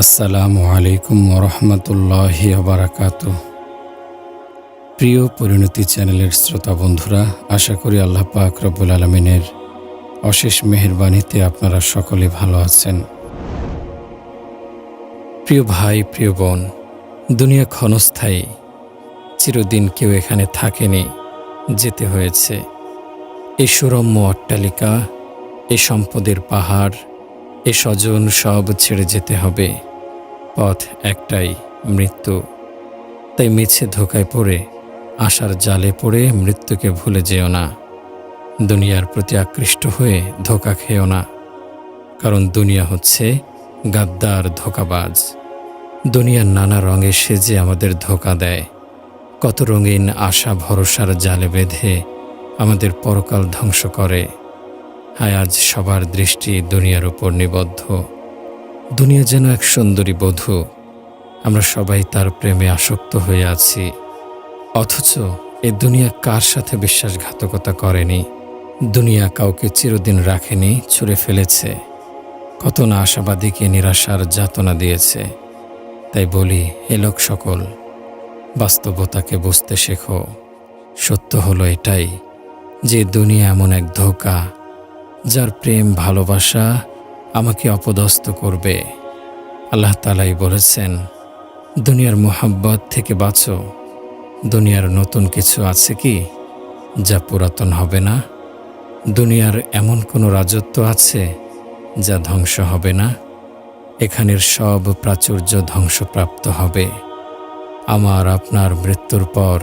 আসসালামু আলাইকুম ওরহমতুল্লাহি ওবারাকাতুহ। প্রিয় পরিণতি চ্যানেলের শ্রোতা বন্ধুরা, আশা করি আল্লাহ পাক রব্বুল আলামিনের অশেষ মেহেরবানিতে আপনারা সকলে ভালো আছেন। প্রিয় ভাই, প্রিয় বোন, দুনিয়া ক্ষণস্থায়ী, চিরদিন কেউ এখানে থাকেনি, যেতে হয়েছে। এই সুরম্য অট্টালিকা, এই সম্পদের পাহাড়, এ স্বজন সব ছেড়ে যেতে হবে। পথ একটাই, মৃত্যু। তাই মিছে ধোকায় পড়ে, আশার জালে পড়ে মৃত্যুকে ভুলে যেও না। দুনিয়ার প্রতি আকৃষ্ট হয়ে ধোকা খেও না, কারণ দুনিয়া হচ্ছে গাদ্দার, ধোকাবাজ। দুনিয়ার নানা রঙে সেজে আমাদের ধোকা দেয়। কত রঙিন আশা ভরসার জালে বেঁধে আমাদের পরকাল ধ্বংস করে। হায়, আজ সবার দৃষ্টি দুনিয়ার উপর নিবদ্ধ। দুনিয়া যেন এক সুন্দরী বধূ, আমরা সবাই তার প্রেমে আসক্ত হয়ে আছি। অথচ এ দুনিয়া কার সাথে বিশ্বাসঘাতকতা করেনি? দুনিয়া কাউকে চিরদিন রাখেনি, ছুঁড়ে ফেলেছে। কত না আশাবাদীকে নিরাশার যাতনা দিয়েছে। তাই বলি, হে লোক সকল, বাস্তবতাকে বুঝতে শেখো। সত্য হলো এটাই যে দুনিয়া এমন এক ধোঁকা, যার প্রেম ভালোবাসা আমাকে অপদস্থ করবে। আল্লাহ তাআলাই বলেছেন, দুনিয়ার মোহাব্বত থেকে বাঁচো। দুনিয়ার নতুন কিছু আছে কি যা পুরাতন হবে না? দুনিয়ার এমন কোনো রাজত্ব আছে যা ধ্বংস হবে না? এখানের সব প্রাচুর্য ধ্বংসপ্রাপ্ত হবে। আমার আপনার মৃত্যুর পর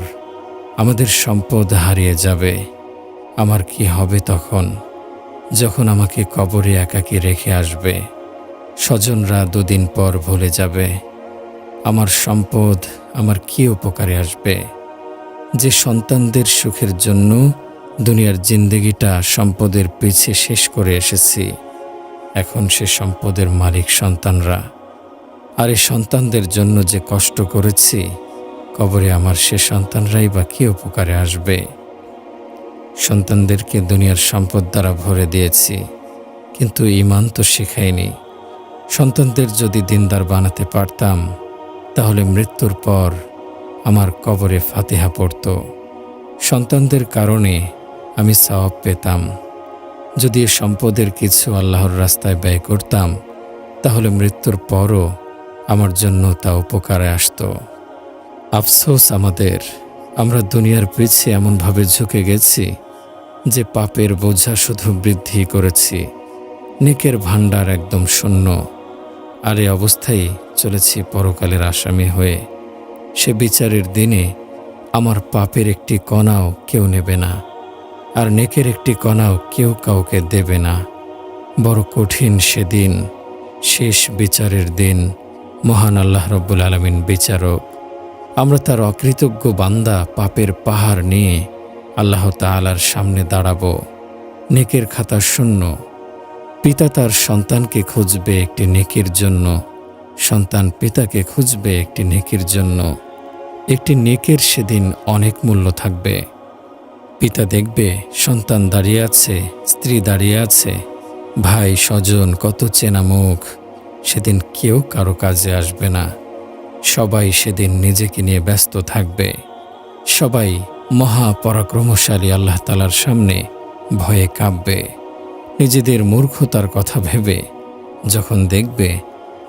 আমাদের সম্পদ হারিয়ে যাবে। আমার কি হবে তখন, যখন আমাকে কবরে একাকী রেখে আসবে? স্বজনরা দুদিন পর ভুলে যাবে। আমার সম্পদ আমার কি উপকারে আসবে? যে সন্তানদের সুখের জন্য দুনিয়ার জিন্দেগিটা সম্পদের পিছে শেষ করে এসেছি, এখন সে সম্পদের মালিক সন্তানরা। আর এই সন্তানদের জন্য যে কষ্ট করেছি, কবরে আমার সে সন্তানরাই বা কি উপকারে আসবে? সন্তানদেরকে দুনিয়ার সম্পদ দ্বারা ভরে দিয়েছি, কিন্তু ঈমান তো শেখাইনি। সন্তানদের যদি দিনদার বানাতে পারতাম, তাহলে মৃত্যুর পর আমার কবরে ফাতিহা পড়ত। সন্তানদের কারণে আমি সওয়াব পেতাম। যদি এ সম্পদের কিছু আল্লাহর রাস্তায় ব্যয় করতাম, তাহলে মৃত্যুর পরও আমার জন্য তা উপকারে আসত। আফসোস আমাদের, আমরা দুনিয়ার পিছে এমনভাবে ঝুঁকে গেছি যে পাপের বোঝা শুধু বৃদ্ধি করেছি, নেকের ভাণ্ডার একদম শূন্য। আর এই অবস্থায় চলেছি পরকালের আসামি হয়ে। সে বিচারের দিনে আমার পাপের একটি কণাও কেউ নেবে না, আর নেকের একটি কণাও কেউ কাউকে দেবে না। বড় কঠিন সেদিন, শেষ বিচারের দিন। মহান আল্লাহ রব্বুল আলামিন বিচারক। আমরা তার অকৃতজ্ঞ বান্দা পাপের পাহাড় নিয়ে আল্লাহ তাআলার সামনে দাঁড়াবো। নেকের খাতা শূন্য। পিতা তার সন্তানকে খুঁজবে একটি নেকির জন্য, সন্তান পিতাকে খুঁজবে একটি নেকির জন্য। একটি নেকের সেদিন অনেক মূল্য থাকবে। পিতা দেখবে সন্তান দাঁড়িয়ে আছে, স্ত্রী দাঁড়িয়ে আছে, ভাই স্বজন, কত চেনা মুখ। সেদিন কেউ কারো কাজে আসবে না। সবাই সেদিন নিজেকে নিয়ে ব্যস্ত থাকবে। সবাই মহাপরাক্রমশালী আল্লাহ তাআলার সামনে ভয়ে কাঁপবে। নিজেদের মূর্খতার কথা ভেবে যখন দেখবে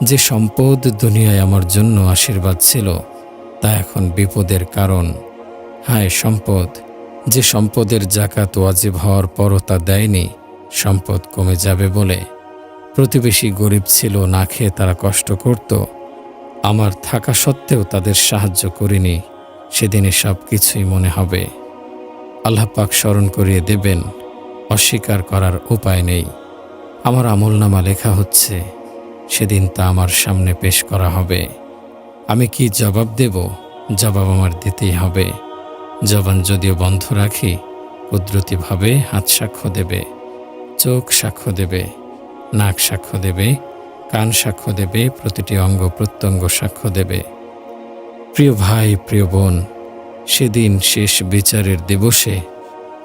যে সম্পদ দুনিয়ায় আমার জন্য আশীর্বাদ ছিল, তা এখন বিপদের কারণ। হায় সম্পদ, যে সম্পদের জাকাত ওয়াজিব হওয়ার পরও তা দেয়নি, সম্পদ কমে যাবে বলে। প্রতিবেশী গরিব ছিল, না খেয়ে তারা কষ্ট করত, আমার থাকা সত্ত্বেও তাদের সাহায্য করিনি। সেদিন সব কিছুই মনে হবে। আল্লাহ পাক স্মরণ করিয়ে দেবেন, অস্বীকার করার উপায় নেই। আমার আমলনামা লেখা হচ্ছে, সেদিন তা আমার সামনে পেশ করা হবে। আমি কি জবাব দেব? জবাব আমার দিতেই হবে। জবান যদিও বন্ধ রাখি, কুদরতিভাবে হাত সাক্ষ্য দেবে, চোখ সাক্ষ্য দেবে, নাক সাক্ষ্য দেবে, কান সাক্ষ্য দেবে, প্রতিটি অঙ্গ প্রত্যঙ্গ সাক্ষ্য দেবে। প্রিয় ভাই, প্রিয় বোন, সেদিন শেষ বিচারের দিবসে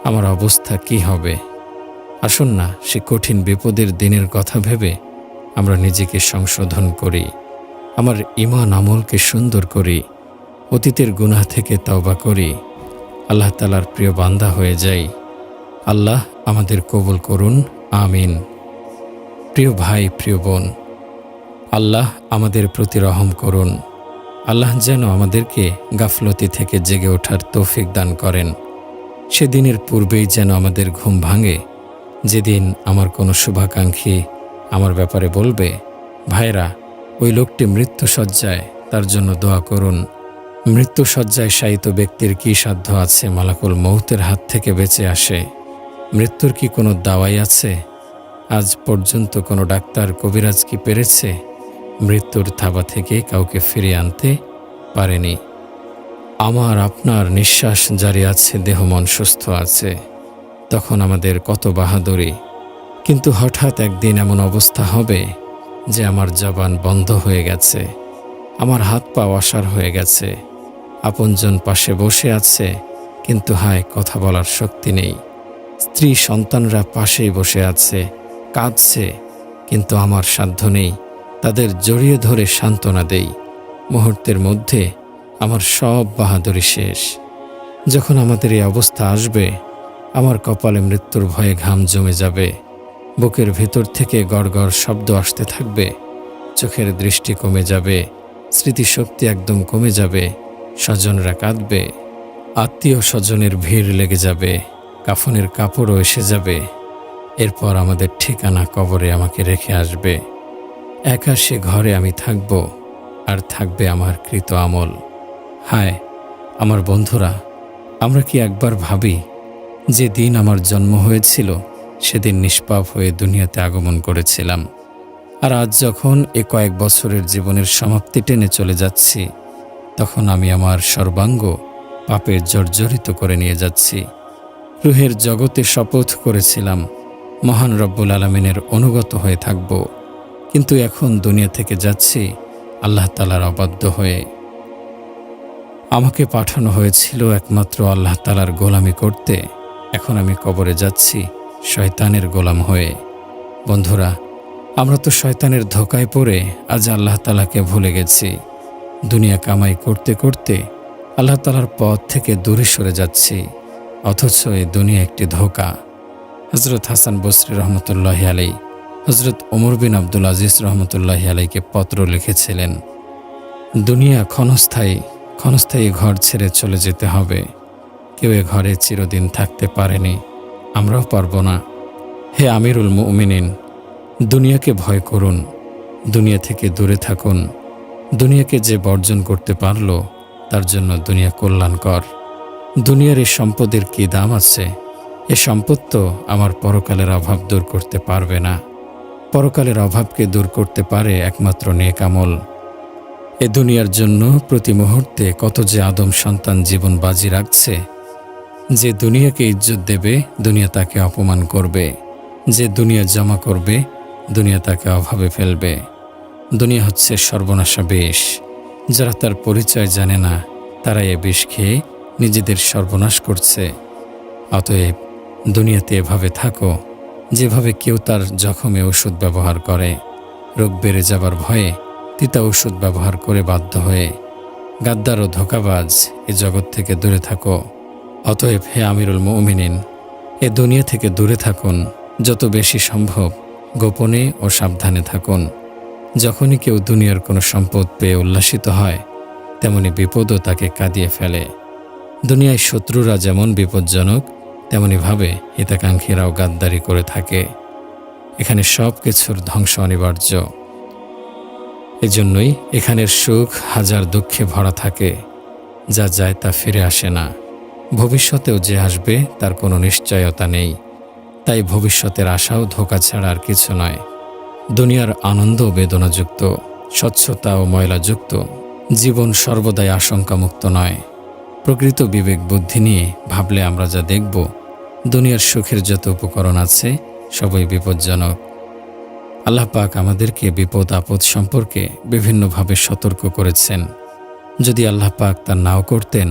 আমার অবস্থা কি হবে? আসুন না, সে কঠিন বিপদের দিনের কথা ভেবে আমরা নিজেকে সংশোধন করি। আমার ঈমান আমলকে সুন্দর করি, অতীতের গুনাহ থেকে তওবা করি, আল্লাহ তাআলার প্রিয় বান্দা হয়ে যাই। আল্লাহ আমাদের কবুল করুন, আমিন। প্রিয় ভাই, প্রিয় বোন, আল্লাহ আমাদের প্রতি রহম করুন। আল্লাহ যেন আমাদেরকে গাফলতি থেকে জেগে ওঠার তৌফিক দান করেন। সেদিনের পূর্বেই যেন আমাদের ঘুম ভাঙে, যেদিন আমার কোনো শুভাকাঙ্ক্ষী আমার ব্যাপারে বলবে, ভাইরা, ওই লোকটি মৃত্যুশয্যায়, তার জন্য দোয়া করুন। মৃত্যুশয্যায় শায়িত ব্যক্তির কী সাধ্য আছে মালাকুল মউতের হাত থেকে বেঁচে আসে? মৃত্যুর কি কোনো দাওয়াই আছে? আজ পর্যন্ত কোনো ডাক্তার কবিরাজ কি পেরেছে মৃত্যুর থাবা থেকে কাউকে ফিরিয়ে আনতে? পারেনি। আমার আপনার নিঃশ্বাস জারি আছে, দেহ মন সুস্থ আছে, তখন আমাদের কত বাহাদুরি। কিন্তু হঠাৎ একদিন এমন অবস্থা হবে যে আমার জবান বন্ধ হয়ে গেছে, আমার হাত পা অসাড় হয়ে গেছে, আপনজন পাশে বসে আছে, কিন্তু হায় কথা বলার শক্তি নেই। স্ত্রী সন্তানরা পাশেই বসে আছে, কাঁদছে, কিন্তু আমার সাধ্য নেই তাদের জড়িয়ে ধরে সান্ত্বনা দেই। মুহূর্তের মধ্যে আমার সব বাহাদুরি শেষ। যখন আমাদের এই অবস্থা আসবে, আমার কপালে মৃত্যুর ভয়ে ঘাম জমে যাবে, বুকের ভেতর থেকে গড়গড় শব্দ আসতে থাকবে, চোখের দৃষ্টি কমে যাবে, স্মৃতিশক্তি একদম কমে যাবে, স্বজনরা কাঁদবে, আত্মীয় স্বজনের ভিড় লেগে যাবে, কাফনের কাপড়ও এসে যাবে। এরপর আমাদের ঠিকানা কবরে আমাকে রেখে আসবে। একা সে ঘরে আমি থাকব, আর থাকবে আমার কৃত আমল। হায় আমার বন্ধুরা, আমরা কি একবার ভাবি যে দিন আমার জন্ম হয়েছিল সেদিন নিষ্পাপ হয়ে দুনিয়াতে আগমন করেছিলাম, আর আজ যখন কয়েক বছরের জীবনের সমাপ্তি টেনে চলে যাচ্ছি, তখন আমি আমার সর্বাঙ্গ পাপে জর্জরিত করে নিয়ে যাচ্ছি। রুহের জগতে শপথ করেছিলাম মহান রব্বুল আলামিনের অনুগত হয়ে থাকব, কিন্তু এখন দুনিয়া থেকে যাচ্ছি আল্লাহ তাআলার অবাধ্য হয়ে। আমাকে পাঠানো হয়েছিল একমাত্র আল্লাহ তাআলার গোলামি করতে, এখন আমি কবরে যাচ্ছি শয়তানের গোলাম হয়ে। বন্ধুরা, আমরা তো শয়তানের ধোকায় পড়ে আজ আল্লাহ তাআলাকে ভুলে গেছি। দুনিয়া কামাই করতে করতে আল্লাহ তাআলার পথ থেকে দূরে সরে যাচ্ছি, অথচ এই দুনিয়া একটি ধোঁকা। হযরত হাসান বসরি রহমতুল্লাহি আলাইহি হযরত ওমর বিন আব্দুল আজিজ রহমতুল্লাহি আলাইহিকে পত্র লিখেছিলেন, দুনিয়া ক্ষণস্থায়ী ঘর ছেড়ে চলে যেতে হবে। কেউ এ ঘরে চিরদিন থাকতে পারেনি, আমরাও পারব না। হে আমিরুল মুমিনিন, দুনিয়াকে ভয় করুন, দুনিয়া থেকে দূরে থাকুন। দুনিয়াকে যে বর্জন করতে পারল তার জন্য দুনিয়া কল্যাণকর। দুনিয়ার এই সম্পদের কি দাম আছে? এ সম্পদ তো আমার পরকালের অভাব দূর করতে পারবে না। পরকালের অভাবকে দূর করতে পারে একমাত্র নেক আমল। এ দুনিয়ার জন্য প্রতি মুহূর্তে কত যে আদম সন্তান জীবন বাজি রাখছে। যে দুনিয়াকে ইজ্জত দেবে, দুনিয়া তাকে অপমান করবে। যে দুনিয়া জমা করবে, দুনিয়া তাকে অভাবে ফেলবে। দুনিয়া হচ্ছে সর্বনাশা বিষ। যারা তার পরিচয় জানে না, তারা এ বিষ খেয়ে নিজেদের সর্বনাশ করছে। অতএব দুনিয়াতে এভাবে থাকো যেভাবে কেউ তার জখমে ওষুধ ব্যবহার করে, রোগ বেড়ে যাবার ভয়ে তিতা ওষুধ ব্যবহার করে বাধ্য হয়ে। গাদ্দার ও ধোঁকাবাজ এ জগৎ থেকে দূরে থাকো। অতএব হে আমিরুল মুমিনিন, এ দুনিয়া থেকে দূরে থাকুন, যত বেশি সম্ভব গোপনে ও সাবধানে থাকুন। যখনই কেউ দুনিয়ার কোনো সম্পদ পেয়ে উল্লাসিত হয়, তেমনি বিপদও তাকে কাঁদিয়ে ফেলে। দুনিয়ায় শত্রুরা যেমন বিপজ্জনক, তেমনিভাবে হিতাকাঙ্ক্ষীরাও গাদ্দারি করে থাকে। এখানে সব কিছুর ধ্বংস অনিবার্য। এজন্যই এখানের সুখ হাজার দুঃখে ভরা থাকে, যা যায় তা ফিরে আসে না। ভবিষ্যতেও যে আসবে তার কোনো নিশ্চয়তা নেই। তাই ভবিষ্যতের আশাও ধোঁকা ছাড়া আর কিছু নয়। দুনিয়ার আনন্দ বেদনাযুক্ত, স্বচ্ছতা ও ময়লাযুক্ত। জীবন সর্বদাই আশঙ্কামুক্ত নয়। প্রকৃত বিবেক বুদ্ধি নিয়ে ভাবলে আমরা যা দেখব, দুনিয়ার সুখের যত উপকরণ আছে সবই বিপজ্জনক। আল্লাহ পাক আমাদেরকে বিপদ আপদ সম্পর্কে বিভিন্নভাবে সতর্ক করেছেন। যদি আল্লাহ পাক তা নাও করতেন,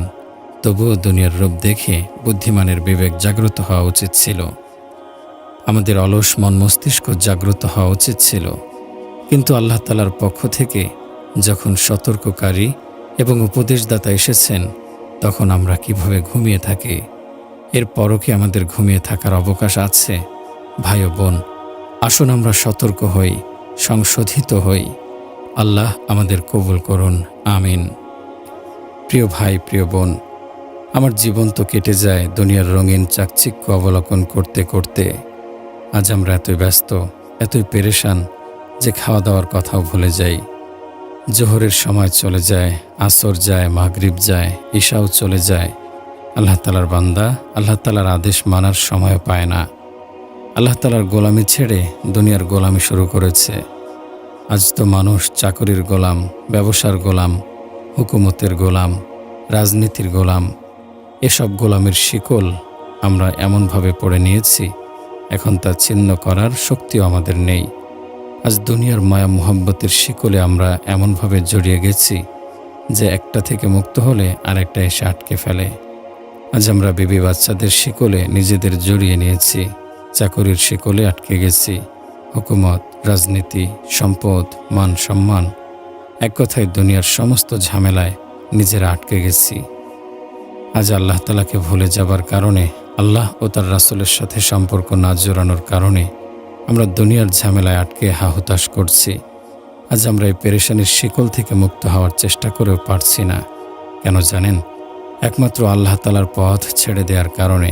তবুও দুনিয়ার রূপ দেখে বুদ্ধিমানের বিবেক জাগ্রত হওয়া উচিত ছিল। আমাদের অলস মন মস্তিষ্ক জাগ্রত হওয়া উচিত ছিল। কিন্তু আল্লাহ তাআলার পক্ষ থেকে যখন সতর্ককারী এবং উপদেশদাতা এসেছেন, তখন আমরা কিভাবে ঘুমিয়ে থাকি? এরপরও কি আমাদের ঘুমিয়ে থাকার অবকাশ আছে? ভাই ও বোন, আসুন আমরা সতর্ক হই, সংশোধিত হই। আল্লাহ আমাদের কবুল করুন, আমিন। প্রিয় ভাই, প্রিয় বোন, আমার জীবন তো কেটে যায় দুনিয়ার রঙিন চাকচিক্য অবলোকন করতে করতে। আজ আমরা এতই ব্যস্ত, এতই পেরেশান যে খাওয়া দাওয়ার কথাও ভুলে যাই। জোহরের সময় চলে যায়, আসর যায়, মাগরিব যায়, ঈশাও চলে যায়। আল্লাহ তালার বান্দা আল্লাহ তালার আদেশ মানার সময় পায় না। আল্লাহ তালার গোলামি ছেড়ে দুনিয়ার গোলামি শুরু করেছে। আজ তো মানুষ চাকরির গোলাম, ব্যবসার গোলাম, হুকুমতের গোলাম, রাজনীতির গোলাম। এসব গোলামির শিকল আমরা এমনভাবে পড়ে নিয়েছি, এখন তা ছিন্ন করার শক্তিও আমাদের নেই। আজ দুনিয়ার মায়া মোহাব্বতের শিকলে আমরা এমনভাবে জড়িয়ে গেছি যে একটা থেকে মুক্ত হলে আরেকটা এসে আটকে ফেলে। আজ আমরা বিবি বাচ্চাদের শিকলে নিজেদের জড়িয়ে নিয়েছি, চাকরির শিকলে আটকে গেছি, হুকুমত, রাজনীতি, সম্পদ, মান সম্মান, এক কথায় দুনিয়ার সমস্ত ঝামেলায় নিজেরা আটকে গেছি। আজ আল্লাহ তালাকে ভুলে যাবার কারণে, আল্লাহ ও তার রাসূলের সাথে সম্পর্ক না জোড়ানোর কারণে আমরা দুনিয়ার ঝামেলায় আটকে হাহুতাশ করছি। আজ আমরা এই পেরেশানির শিকল থেকে মুক্ত হওয়ার চেষ্টা করেও পারছি না। কেন জানেন? একমাত্র আল্লাহ তালার পথ ছেড়ে দেওয়ার কারণে,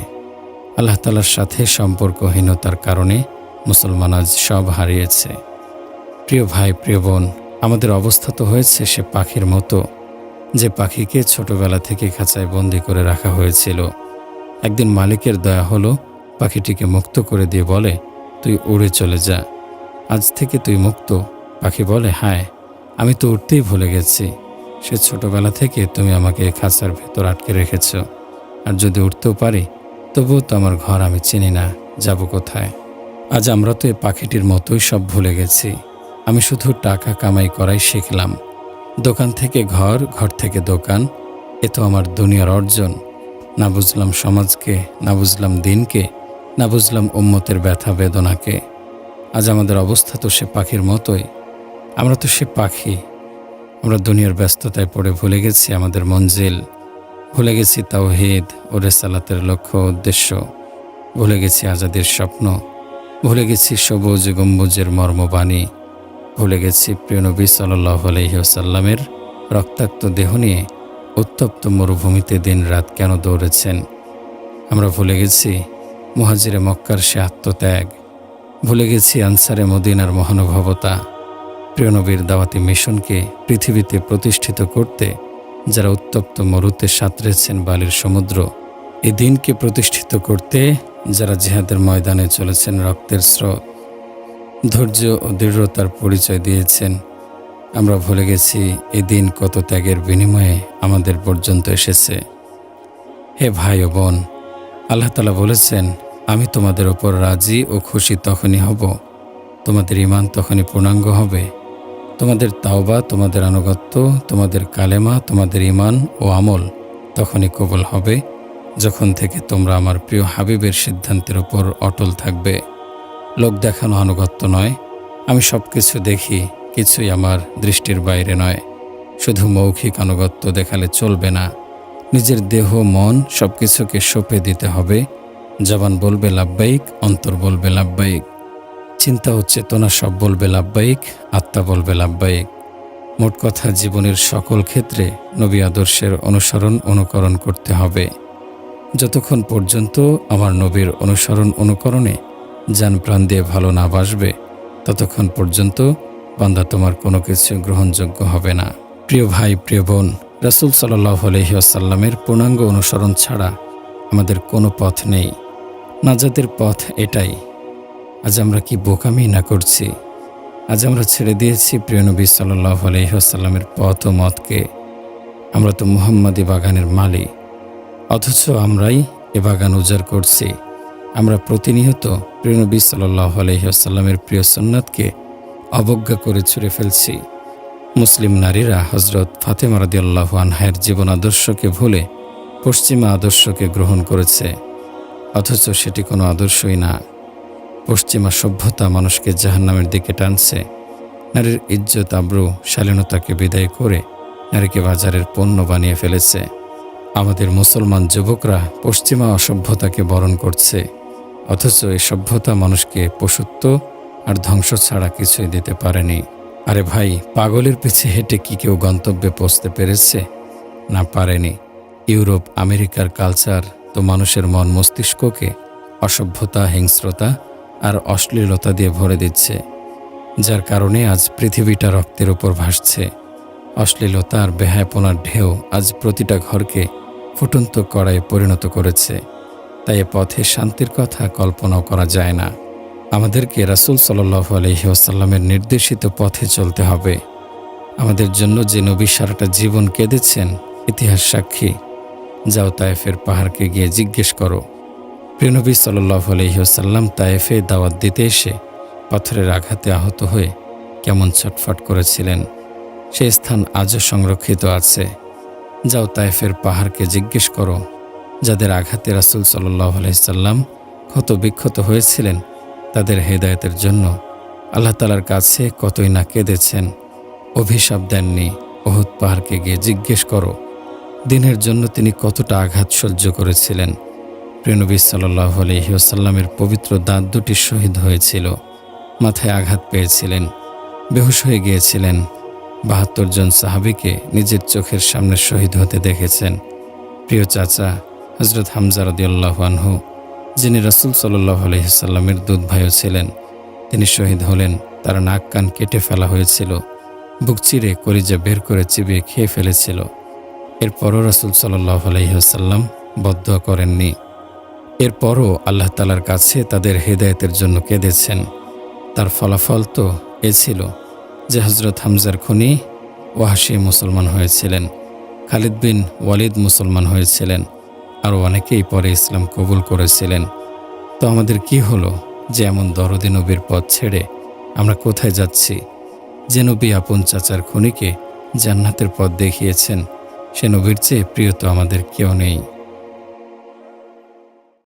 আল্লাহ তালার সাথে সম্পর্কহীনতার কারণে মুসলমান আজ সব হারিয়েছে। প্রিয় ভাই, প্রিয় বোন, আমাদের অবস্থা তো হয়েছে সে পাখির মতো, যে পাখিকে ছোটবেলা থেকে খাঁচায় বন্দি করে রাখা হয়েছিল। একদিন মালিকের দয়া হলো, পাখিটিকে মুক্ত করে দিয়ে বলে, তুই উড়ে চলে যা, আজ থেকে তুই মুক্ত। পাখি বলে, হায়, আমি তো উঠতেই ভুলে গেছি। সে ছোটবেলা থেকে তুমি আমাকে খাঁচার ভেতর আটকে রেখেছ, আর যদি উঠতেও পারি তবুও তো আমার ঘর আমি চিনি না, যাব কোথায়? আজ আমরা তো এই পাখিটির মতোই সব ভুলে গেছি। আমি শুধু টাকা কামাই করাই শিখলাম, দোকান থেকে ঘর, ঘর থেকে দোকান, এ তো আমার দুনিয়ার অর্জন। না বুঝলাম সমাজকে, না বুঝলাম দিনকে, না বুঝলাম উম্মতের ব্যথা বেদনাকে। আজ আমাদের অবস্থা তো সে পাখির মতোই। আমরা তো সে পাখি। আমরা দুনিয়ার ব্যস্ততায় পড়ে ভুলে গেছি আমাদের মঞ্জিল, ভুলে গেছি তাওহীদ ও রিসালাতের লক্ষ্য উদ্দেশ্য, ভুলে গেছি আজাদের স্বপ্ন, ভুলে গেছি সবুজ গম্বুজের মর্মবাণী, ভুলে গেছি প্রিয় নবী সাল্লাল্লাহু আলাইহি ওয়াসাল্লামের রক্তাক্ত দেহ নিয়ে উত্তপ্ত মরুভূমিতে দিন রাত কেন দৌড়েছেন। আমরা ভুলে গেছি মুহাজিরে মক্কার সে আত্মত্যাগ, ভুলে গেছি আনসারে মদিনার মহানুভবতা, প্রিয় নবীর দাওয়াতি মিশনকে পৃথিবীতে প্রতিষ্ঠিত করতে যারা উত্তপ্ত মরুতে সাঁতরেছেন বালির সমুদ্র, এই দিনকে প্রতিষ্ঠিত করতে যারা জিহাদের ময়দানে চলেছেন রক্তের স্রোত, ধৈর্য ও দৃঢ়তার পরিচয় দিয়েছেন। আমরা ভুলে গেছি এই দিন কত ত্যাগের বিনিময়ে আমাদের পর্যন্ত এসেছে। হে ভাই ও বোন, আল্লাহ তাআলা বলেছেন, আমি তোমাদের ওপর রাজি ও খুশি তখনই হব, তোমাদের ঈমান তখনই পূর্ণাঙ্গ হবে, তোমাদের তাওবা, তোমাদের আনুগত্য, তোমাদের কালেমা, তোমাদের ঈমান ও আমল তখনই কবুল হবে যখন থেকে তোমরা আমার প্রিয় হাবিবের সিদ্ধান্তের ওপর অটল থাকবে। লোক দেখানো আনুগত্য নয়, আমি সব কিছু দেখি, কিছুই আমার দৃষ্টির বাইরে নয়। শুধু মৌখিক আনুগত্য দেখালে চলবে না, নিজের দেহ মন সব কিছুকে সঁপে দিতে হবে। জবান বলবে লাব্বাইক, অন্তর বলবে লাব্বাইক, চিন্তা ও চেতনা সব বলবে লাব্বাইক, আত্মা বলবে লাব্বাইক। মোট কথা, জীবনের সকল ক্ষেত্রে নবী আদর্শের অনুকরণ করতে হবে। যতক্ষণ পর্যন্ত আমার নবীর অনুকরণে জান প্রাণ দিয়ে ভালো না বাসবে, ততক্ষণ পর্যন্ত বান্দা তোমার কোনো কিছু গ্রহণযোগ্য হবে না। প্রিয় ভাই, প্রিয় বোন, রাসূল সাল্লাল্লাহু আলাইহি ওয়াসাল্লামের পূর্ণাঙ্গ অনুসরণ ছাড়া আমাদের কোনো পথ নেই। নাজাতের পথ এটাই। আজ আমরা কি বোকামি না করছি? আজ আমরা ছেড়ে দিয়েছি প্রিয় নবী সাল্লাল্লাহু আলাইহি ওয়াসাল্লামের পথ ও মতকে। আমরা তো মুহাম্মাদি বাগানের মালি, অথচ আমরাই এ বাগান উজাড় করছি। আমরা প্রতিনিয়ত প্রিয় নবী সাল্লাল্লাহু আলাইহি ওয়াসাল্লামের প্রিয় সুন্নাতকে অবজ্ঞা করে ছুঁড়ে ফেলছি। মুসলিম নারীরা হযরত ফাতেমা রাদিয়াল্লাহু আনহার জীবন আদর্শকে ভুলে পশ্চিমা আদর্শকে গ্রহণ করেছে, অথচ সেটি কোনো আদর্শই না। পশ্চিমা সভ্যতা মানুষকে জাহান্নামের দিকে টানছে, নারীর ইজ্জত আবরু শালীনতাকে বিদায় করে নারীকে বাজারের পণ্য বানিয়ে ফেলেছে। আমাদের মুসলমান যুবকরা পশ্চিমা অসভ্যতাকে বরণ করছে, অথচ এই সভ্যতা মানুষকে পশুত্ব আর ধ্বংস ছাড়া কিছুই দিতে পারেনি। আরে ভাই, পাগলের পিছে হেঁটে কি কেউ গন্তব্যে পৌঁছতে পেরেছে? না, পারেনি। ইউরোপ আমেরিকার কালচার তো মানুষের মন মস্তিষ্ককে অসভ্যতা, হিংস্রতা আর অশ্লীলতা দিয়ে ভরে দিচ্ছে, যার কারণে আজ পৃথিবীটা রক্তের উপর ভাসছে। অশ্লীলতা আর বেহায়াপনার ঢেউ আজ প্রতিটা ঘরকে ফুটন্ত কড়াইয়ে পরিণত করেছে। তাই এ পথে শান্তির কথা কল্পনাও করা যায় না। আমাদেরকে রাসূল সাল্লাল্লাহু আলাইহি ওয়াসাল্লামের নির্দেশিত পথে চলতে হবে। আমাদের জন্য যে নবী সারাটা জীবন কেঁদেছেন, ইতিহাস সাক্ষী। যাও তায়েফের পাহাড়কে গিয়ে জিজ্ঞেস করো। প্রিয়নবী সাল্লাল্লাহু আলাইহি ওয়াসাল্লাম তায়েফে দাওয়াত দিতে এসে পাথরের আঘাতে আহত হয়ে কেমন ছটফট করেছিলেন, সেই স্থান আজও সংরক্ষিত আছে। যাও তায়েফের পাহাড়কে জিজ্ঞেস করো, যাদের আঘাতে রাসূল সাল্লাল্লাহু আলাইহি সাল্লাম ক্ষত বিক্ষত হয়েছিলেন, তাদের হেদায়েতের জন্য আল্লাহ তাআলার কাছে কতই না কেঁদেছেন, অভিশাপ দেননি। উহুদ পাহাড়কে গিয়ে জিজ্ঞেস করো, দিনের জন্য তিনি কতটা আঘাত সহ্য করেছিলেন। প্রিয়নবী সাল্লাল্লাহু আলাইহি ওয়াসাল্লামের পবিত্র দাঁত দুটি শহীদ হয়েছিল, মাথায় আঘাত পেয়েছিলেন, বেহুশ হয়ে গিয়েছিলেন। ৭২ জন সাহাবীকে নিজের চোখের সামনে শহীদ হতে দেখেছেন। প্রিয় চাচা হযরত হামজা রাদিয়াল্লাহু আনহু, যিনি রাসূল সাল্লাল্লাহু আলাইহি সাল্লামের দুধ ভাইও ছিলেন, তিনি শহীদ হলেন। তার নাক কান কেটে ফেলা হয়েছিল, বুক চিরে কলিজা বের করে চিবিয়ে খেয়ে ফেলেছিল। এরপরও রাসূল সাল্লাল্লাহু আলাইহি ওয়াসাল্লাম বদদুয়া করেননি। এরপরও আল্লাহ তাআলার কাছে তাদের হেদায়েতের জন্য কেঁদেছেন। তার ফলাফল তো এ ছিল যে হযরত হামজার খুনি ওয়াহশী মুসলমান হয়েছিলেন, খালিদ বিন ওয়ালিদ মুসলমান হয়েছিলেন, আরও অনেকেই পরে ইসলাম কবুল করেছিলেন। তো আমাদের কি হলো যে এমন দরদি নবীর পথ ছেড়ে আমরা কোথায় যাচ্ছি? যে নবী আপন চাচার খুনিকে জান্নাতের পথ দেখিয়েছেন, সে নবীর চেয়ে প্রিয় তো আমাদের কেউ নেই।